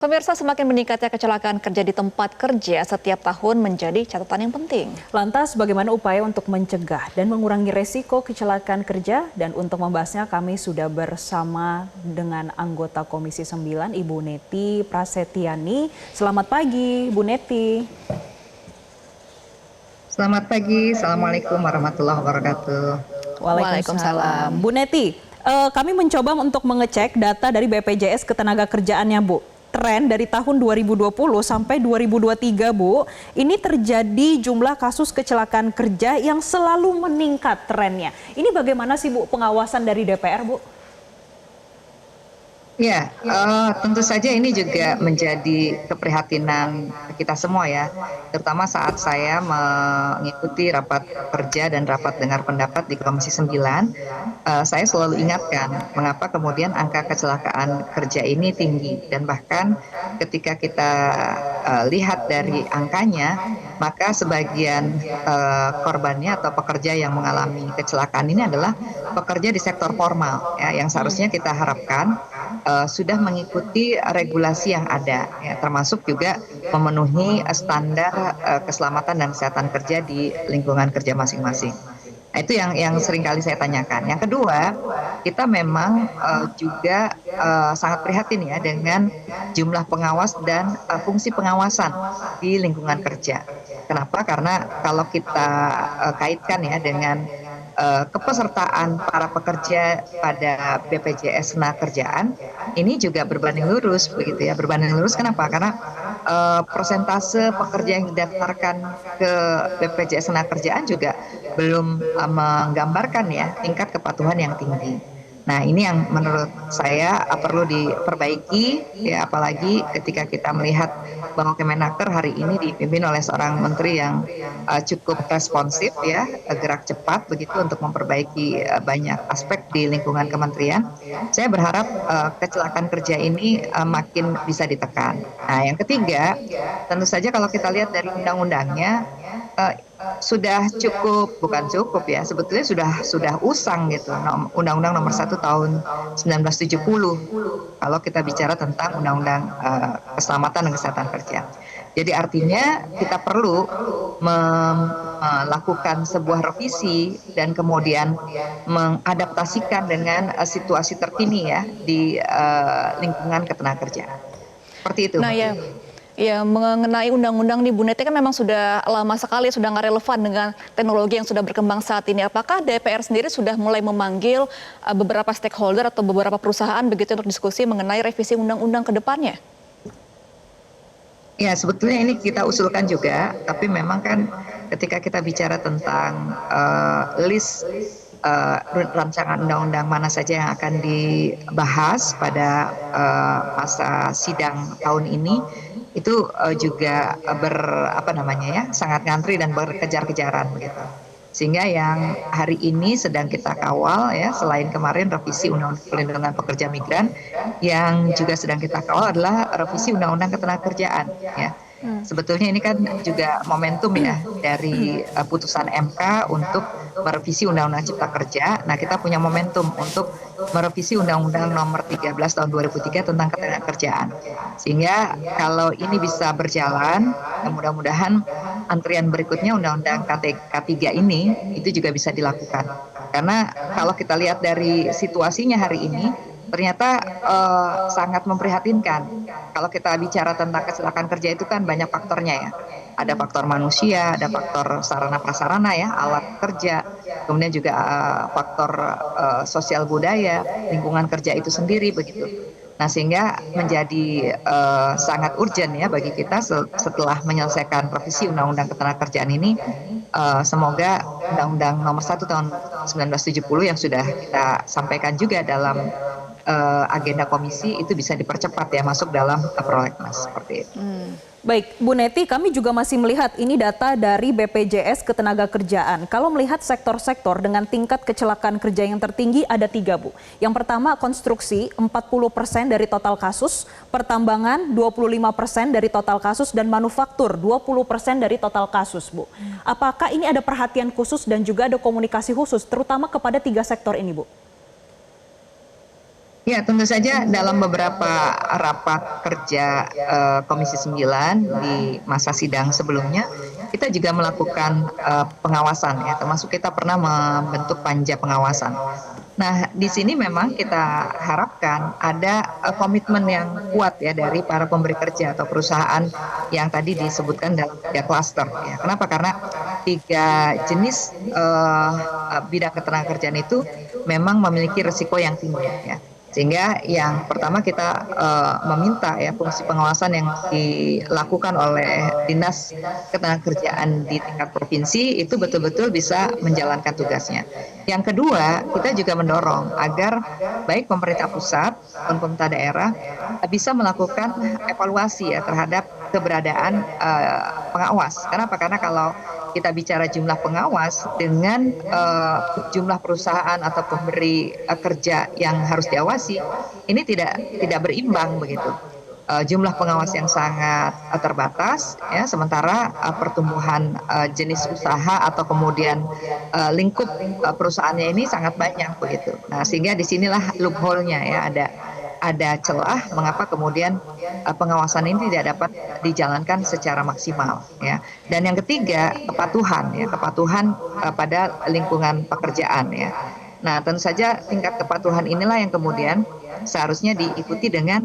Pemirsa, semakin meningkatnya kecelakaan kerja di tempat kerja setiap tahun menjadi catatan yang penting. Lantas bagaimana upaya untuk mencegah dan mengurangi resiko kecelakaan kerja? Dan untuk membahasnya kami sudah bersama dengan anggota Komisi 9 Ibu Neti Prasetyani. Selamat pagi Bu Neti. Selamat pagi, Assalamualaikum warahmatullahi wabarakatuh. Waalaikumsalam. Bu Neti, kami mencoba untuk mengecek data dari BPJS Ketenagakerjaannya Bu. Tren dari tahun 2020 sampai 2023 Bu, ini terjadi jumlah kasus kecelakaan kerja yang selalu meningkat trennya. Ini bagaimana sih Bu pengawasan dari DPR Bu? Ya, tentu saja ini juga menjadi keprihatinan kita semua ya, terutama saat saya mengikuti rapat kerja dan rapat dengar pendapat di Komisi 9, saya selalu ingatkan mengapa kemudian angka kecelakaan kerja ini tinggi, dan bahkan ketika kita lihat dari angkanya, maka sebagian korbannya atau pekerja yang mengalami kecelakaan ini adalah pekerja di sektor formal ya, yang seharusnya kita harapkan sudah mengikuti regulasi yang ada, ya, termasuk juga memenuhi standar keselamatan dan kesehatan kerja di lingkungan kerja masing-masing. Nah, itu yang sering kali saya tanyakan. Yang kedua, kita memang juga sangat prihatin ya dengan jumlah pengawas dan fungsi pengawasan di lingkungan kerja. Kenapa? Karena kalau kita kaitkan ya dengan kepesertaan para pekerja pada BPJS Ketenagakerjaan ini juga berbanding lurus begitu ya. Berbanding lurus kenapa? Karena persentase pekerja yang didaftarkan ke BPJS Ketenagakerjaan juga belum menggambarkan ya tingkat kepatuhan yang tinggi. Nah, ini yang menurut saya perlu diperbaiki ya, apalagi ketika kita melihat bahwa Kemenaker hari ini dipimpin oleh seorang menteri yang cukup responsif ya, gerak cepat begitu untuk memperbaiki banyak aspek di lingkungan kementerian. Saya berharap kecelakaan kerja ini makin bisa ditekan. Nah, yang ketiga, tentu saja kalau kita lihat dari undang-undangnya sudah bukan cukup ya, sebetulnya sudah usang gitu, Undang-Undang Nomor 1 Tahun 1970 kalau kita bicara tentang Undang-Undang Keselamatan dan Kesehatan Kerja. Jadi artinya kita perlu melakukan sebuah revisi dan kemudian mengadaptasikan dengan situasi terkini ya di lingkungan ketenagakerjaan. Seperti itu. Nah ya, mengenai undang-undang nih Bu Neti kan memang sudah lama sekali, sudah nggak relevan dengan teknologi yang sudah berkembang saat ini. Apakah DPR sendiri sudah mulai memanggil beberapa stakeholder atau beberapa perusahaan begitu untuk diskusi mengenai revisi undang-undang ke depannya? Ya, sebetulnya ini kita usulkan juga, tapi memang kan ketika kita bicara tentang list rancangan undang-undang mana saja yang akan dibahas pada masa sidang tahun ini, itu juga sangat ngantri dan berkejar-kejaran begitu. Sehingga yang hari ini sedang kita kawal ya, selain kemarin revisi Undang-Undang Perlindungan Pekerja Migran, yang juga sedang kita kawal adalah revisi Undang-Undang Ketenagakerjaan ya. Sebetulnya ini kan juga momentum ya dari putusan MK untuk merevisi Undang-Undang Cipta Kerja. Nah, kita punya momentum untuk merevisi Undang-Undang Nomor 13 Tahun 2003 tentang Ketenagakerjaan. Sehingga kalau ini bisa berjalan, mudah-mudahan antrian berikutnya Undang-Undang K3 ini itu juga bisa dilakukan. Karena kalau kita lihat dari situasinya hari ini, ternyata sangat memprihatinkan. Kalau kita bicara tentang kecelakaan kerja itu kan banyak faktornya ya. Ada faktor manusia, ada faktor sarana prasarana ya, alat kerja, kemudian juga faktor sosial budaya, lingkungan kerja itu sendiri begitu. Nah, sehingga menjadi sangat urgent ya bagi kita setelah menyelesaikan revisi Undang-Undang Ketenagakerjaan ini, semoga Undang-Undang Nomor 1 Tahun 1970 yang sudah kita sampaikan juga dalam agenda komisi itu bisa dipercepat ya, masuk dalam prolegnas seperti itu. Baik, Bu Neti, kami juga masih melihat ini data dari BPJS Ketenagakerjaan. Kalau melihat sektor-sektor dengan tingkat kecelakaan kerja yang tertinggi ada 3, Bu. Yang pertama konstruksi 40% dari total kasus, pertambangan 25% dari total kasus, dan manufaktur 20% dari total kasus, Bu. Apakah ini ada perhatian khusus dan juga ada komunikasi khusus terutama kepada 3 sektor ini, Bu? Ya, tentu saja dalam beberapa rapat kerja Komisi 9 di masa sidang sebelumnya, kita juga melakukan pengawasan ya, termasuk kita pernah membentuk panja pengawasan. Nah, di sini memang kita harapkan ada komitmen yang kuat ya dari para pemberi kerja atau perusahaan yang tadi disebutkan dalam 3 klaster ya. Kenapa? Karena 3 jenis bidang ketenagakerjaan itu memang memiliki risiko yang tinggi ya. Sehingga yang pertama kita meminta ya fungsi pengawasan yang dilakukan oleh Dinas Ketenagakerjaan di tingkat provinsi itu betul-betul bisa menjalankan tugasnya. Yang kedua, kita juga mendorong agar baik pemerintah pusat maupun pemerintah daerah bisa melakukan evaluasi ya terhadap keberadaan pengawas. Kenapa? Karena kalau kita bicara jumlah pengawas dengan jumlah perusahaan atau pemberi kerja yang harus diawasi, ini tidak berimbang begitu. Jumlah pengawas yang sangat terbatas, ya, sementara pertumbuhan jenis usaha atau kemudian lingkup perusahaannya ini sangat banyak begitu. Nah, sehingga disinilah loophole-nya ya, ada celah mengapa kemudian pengawasan ini tidak dapat dijalankan secara maksimal ya. Dan yang ketiga, kepatuhan pada lingkungan pekerjaan ya. Nah, tentu saja tingkat kepatuhan inilah yang kemudian seharusnya diikuti dengan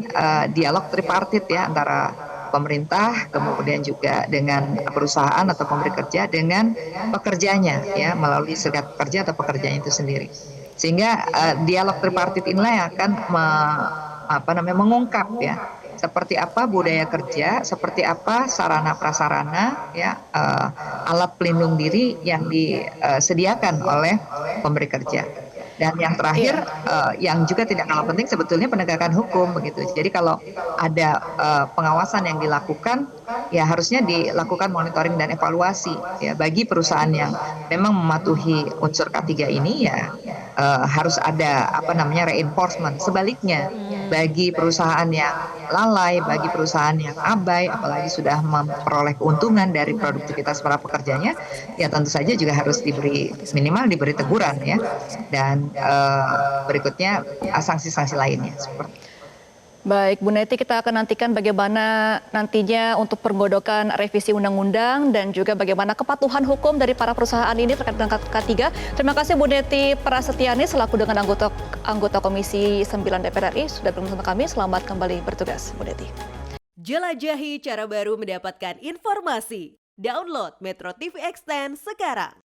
dialog tripartit ya antara pemerintah, kemudian juga dengan perusahaan atau pemberi kerja dengan pekerjanya ya melalui serikat pekerja atau pekerjanya itu sendiri. Sehingga dialog tripartit inilah yang akan mengungkap ya seperti apa budaya kerja, seperti apa sarana prasarana ya alat pelindung diri yang disediakan oleh pemberi kerja. Dan yang terakhir yang juga tidak kalah penting sebetulnya penegakan hukum begitu. Jadi kalau ada pengawasan yang dilakukan ya harusnya dilakukan monitoring dan evaluasi ya bagi perusahaan yang memang mematuhi unsur K3 ini ya harus ada reinforcement. Sebaliknya bagi perusahaan yang lalai, bagi perusahaan yang abai apalagi sudah memperoleh keuntungan dari produktivitas para pekerjanya ya tentu saja juga harus minimal diberi teguran ya. Dan berikutnya sanksi-sanksi lainnya. Baik, Bu Neti, kita akan nantikan bagaimana nantinya untuk pergodokan revisi undang-undang dan juga bagaimana kepatuhan hukum dari para perusahaan ini terkait dengan K3. Terima kasih Bu Neti Prasetyani selaku dengan anggota Komisi 9 DPR RI sudah bersama kami. Selamat kembali bertugas, Bu Neti. Jelajahi cara baru mendapatkan informasi. Download Metro TV Extend sekarang.